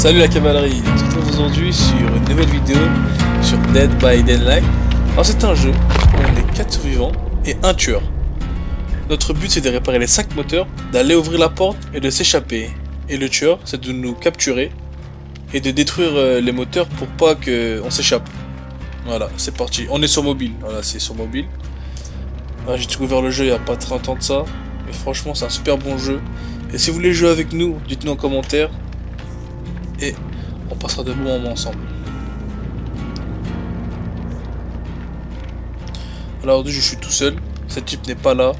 Salut la cavalerie, on se retrouve aujourd'hui sur une nouvelle vidéo sur Dead by Daylight. Alors c'est un jeu où on est 4 survivants et un tueur. Notre but c'est de réparer les 5 moteurs, d'aller ouvrir la porte et de s'échapper. Et le tueur c'est de nous capturer et de détruire les moteurs pour pas qu'on s'échappe. Voilà, c'est parti. On est sur mobile, voilà c'est sur mobile. J'ai découvert le jeu il n'y a pas très longtemps de ça. Mais franchement c'est un super bon jeu. Et si vous voulez jouer avec nous, dites-nous en commentaire. Et on passera de bons moments ensemble. Alors aujourd'hui je suis tout seul, cette type n'est pas là.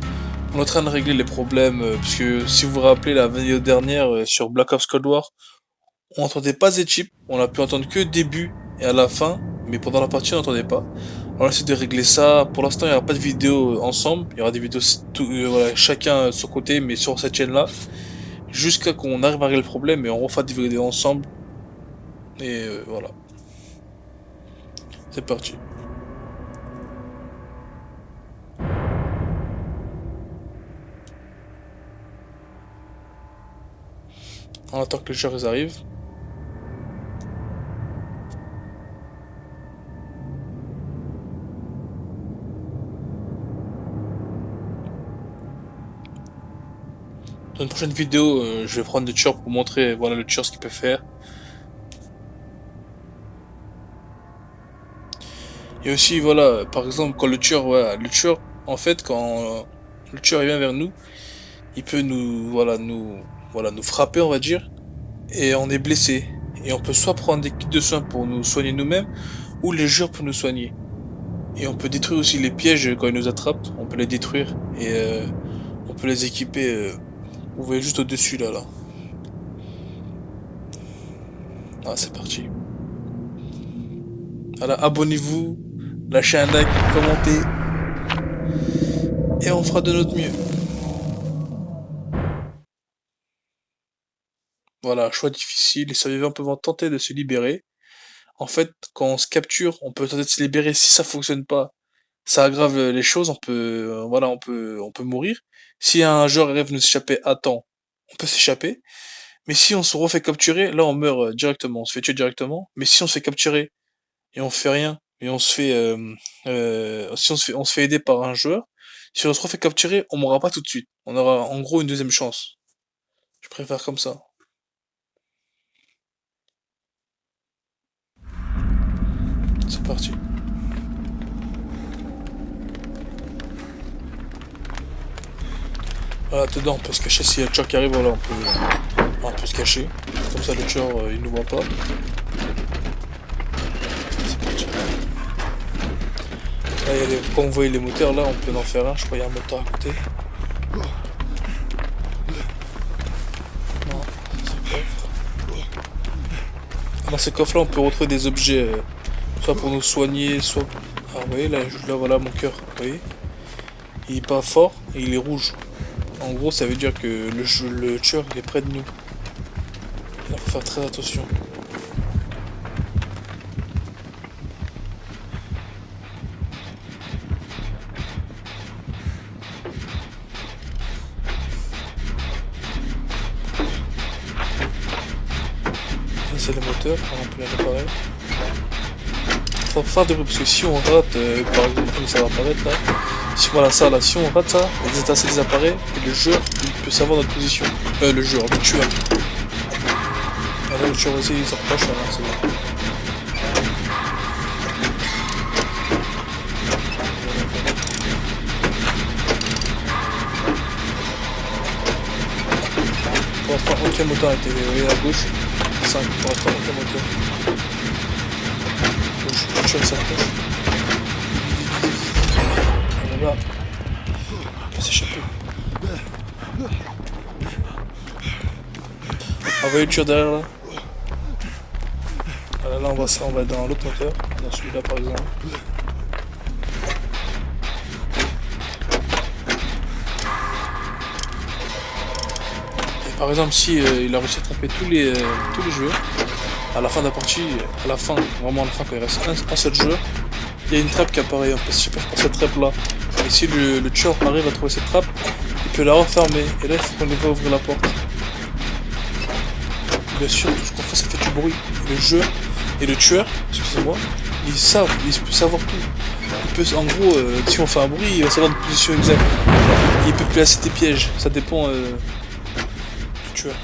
On est en train de régler les problèmes, puisque si vous vous rappelez la vidéo dernière sur Black Ops Cold War, on n'entendait pas ces types, on a pu entendre que au début et à la fin, mais pendant la partie on n'entendait pas. On essaie de régler ça, pour l'instant il n'y aura pas de vidéo ensemble, il y aura des vidéos voilà, chacun de son côté, mais sur cette chaîne là, jusqu'à qu'on arrive à régler le problème et on refait des vidéos ensemble. Et voilà. C'est parti. On attend que les joueurs arrivent. Dans une prochaine vidéo, je vais prendre des tueurs pour montrer voilà, le tueur ce qu'il peut faire. Et aussi voilà, par exemple quand le tueur, voilà, en fait quand le tueur vient vers nous, il peut nous nous frapper on va dire, et on est blessé. Et on peut soit prendre des kits de soins pour nous soigner nous-mêmes, ou les joueurs pour nous soigner. Et on peut détruire aussi les pièges quand ils nous attrapent, on peut les détruire et on peut les équiper. Vous voyez juste au-dessus là. Ah c'est parti. Voilà, abonnez-vous, lâchez un like, commentez. Et on fera de notre mieux. Voilà, choix difficile, les survivants peuvent tenter de se libérer. En fait, quand on se capture, on peut tenter de se libérer. Si ça fonctionne pas, ça aggrave les choses, on peut voilà, on peut mourir. Si un joueur arrive à nous échapper à temps, on peut s'échapper. Mais si on se refait capturer, là on meurt directement, on se fait tuer directement. Mais si on se fait capturer et on fait rien, et on se fait si on se fait aider par un joueur, si on se refait capturer, on mourra pas tout de suite. On aura en gros une deuxième chance. Je préfère comme ça. C'est parti. Voilà, dedans on peut se cacher, s'il y a le tueur qui arrive, voilà, on peut se cacher. Comme ça le tueur il nous voit pas. C'est parti. Là, comme vous voyez les moteurs là, on peut en faire un, je crois qu'il y a un moteur à côté. Non, c'est coffre. Dans ces coffres là on peut retrouver des objets, soit pour nous soigner, soit... Ah vous voyez là voilà mon cœur, vous voyez. Il est pas fort et il est rouge. En gros, ça veut dire que le tueur il est près de nous. Il faut faire très attention. Ça c'est le moteur, on peut le réparer. Faut faire de bruit parce que si on rate, par exemple comme ça va apparaître là. Si voilà ça là, si on rate ça, les étincelles disparaissent et le joueur il peut savoir notre position. Le tueur. Alors le tueur aussi il s'approche là, c'est bon. Pour l'instant aucun moteur a été verrouillé à gauche. 5 pour l'instant aucun moteur. Le tueur s'approche. Là, on peut s'échapper. On va le tueur derrière là. Voilà, là on va dans l'autre moteur, dans celui-là par exemple. Et par exemple si il a réussi à attraper tous les joueurs, à la fin de la partie, vraiment à la fin quand il reste un seul joueur, il y a une trappe qui apparaît, on peut s'échapper par cette trappe là. Et si le tueur arrive à trouver cette trappe, il peut la refermer. Et là il faut qu'on lui va ouvrir la porte. Bien sûr, tout ce qu'on fait ça fait du bruit. Le jeu et le tueur, excusez-moi, ils peuvent savoir tout. En gros, si on fait un bruit, il va savoir notre position exacte. Il peut placer des pièges, ça dépend du tueur.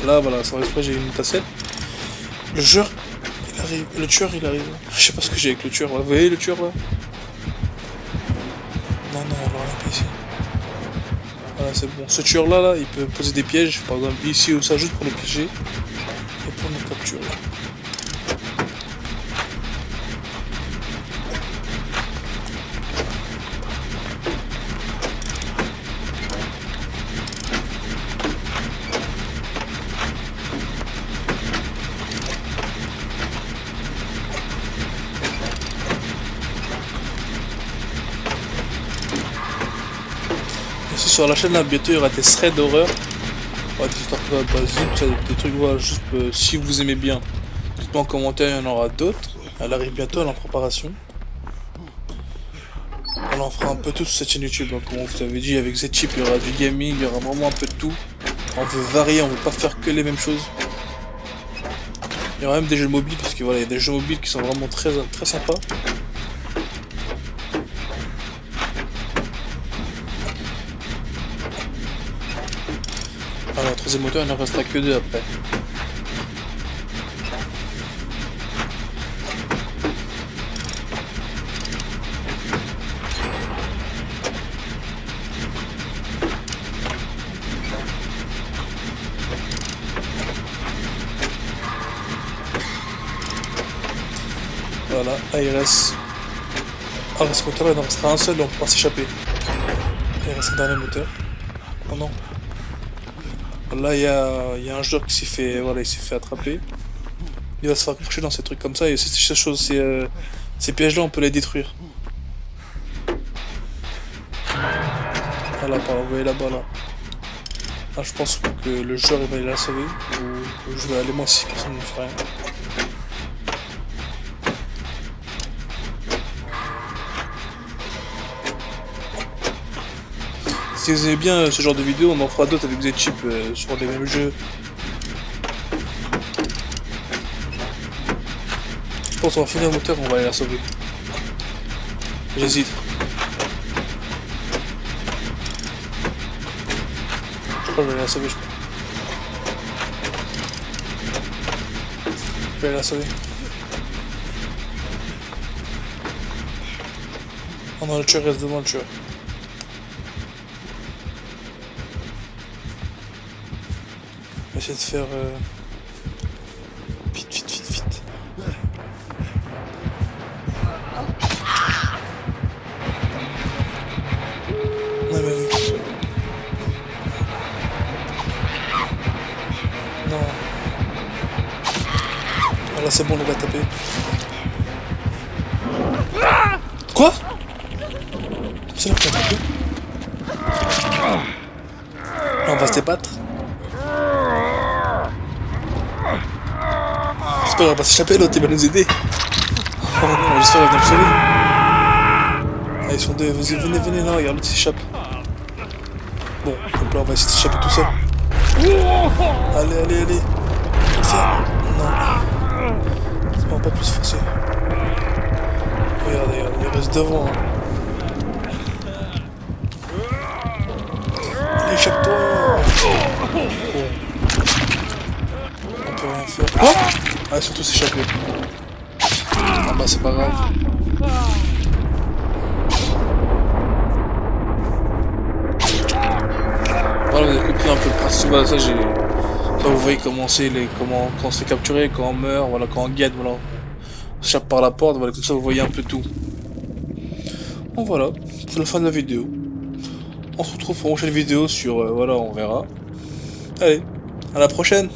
Là, voilà, sans exprès, j'ai une tassette. Le tueur, il arrive. Le tueur, il arrive. Je sais pas ce que j'ai avec le tueur. Là. Vous voyez le tueur là? Non, alors on est ici. Voilà, c'est bon. Ce tueur là, il peut poser des pièges, par exemple ici ou ça, juste pour le piéger et pour nous capturer. Ici sur la chaîne là, bientôt il y aura des threads d'horreur. Ouais, des histoires basiques, des trucs, voilà, juste si vous aimez bien. Dites-moi en commentaire, il y en aura d'autres. Elle arrive bientôt, elle est en préparation. On en fera un peu tout sur cette chaîne YouTube, hein, comme on vous avait dit, avec Z-Chip, il y aura du gaming, il y aura vraiment un peu de tout. On veut varier, on veut pas faire que les mêmes choses. Il y aura même des jeux mobiles, parce que voilà, il y a des jeux mobiles qui sont vraiment très sympas. Alors, le troisième moteur, il n'en restera que 2 après. Voilà, là il reste... Ah, ce moteur là, il en restera un seul et on pourra s'échapper. Il reste un dernier moteur. Oh non. Là il y a un joueur qui s'est fait, voilà, il s'est fait attraper. Il va se faire accrocher dans ces trucs comme ça et ces pièges là on peut les détruire. Voilà, vous voyez là-bas là. Là je pense que le joueur il va aller la sauver. Ou je vais aller moi si personne ne me fait rien. Si vous aimez bien ce genre de vidéo, on en fera d'autres avec Z-Chip sur les mêmes jeux. Je pense qu'on va finir le moteur, on va aller la sauver. J'hésite. Je crois que je vais aller la sauver, je crois. Je vais aller la sauver. Oh non, le tueur reste devant le tueur. On va essayer de faire vite. Non mais oui. Non. Ah, là c'est bon, on va taper. Quoi? C'est là qu'on va taper. Là on va se débattre. J'espère qu'on va pas s'échapper, l'autre il va nous aider. Oh non, j'espère qu'il va venir me sauver. Ah, ils sont deux, vas-y, venez, non, regarde, l'autre s'échappe. Bon, donc là on va essayer de s'échapper tout seul. Allez. Non. C'est pas plus forcer. Regarde, il reste devant. Hein. Allez, échappe-toi. Bon. On peut rien faire. Quoi? Ah, surtout s'échapper. Ah bah c'est pas grave. Voilà, vous avez compris un peu le principe. Voilà, ça vous voyez comment quand on se fait capturer, quand on meurt, voilà, quand on gagne, voilà. On s'échappe par la porte, voilà, comme ça vous voyez un peu tout. Bon voilà, c'est la fin de la vidéo. On se retrouve pour une prochaine vidéo sur, voilà, on verra. Allez, à la prochaine!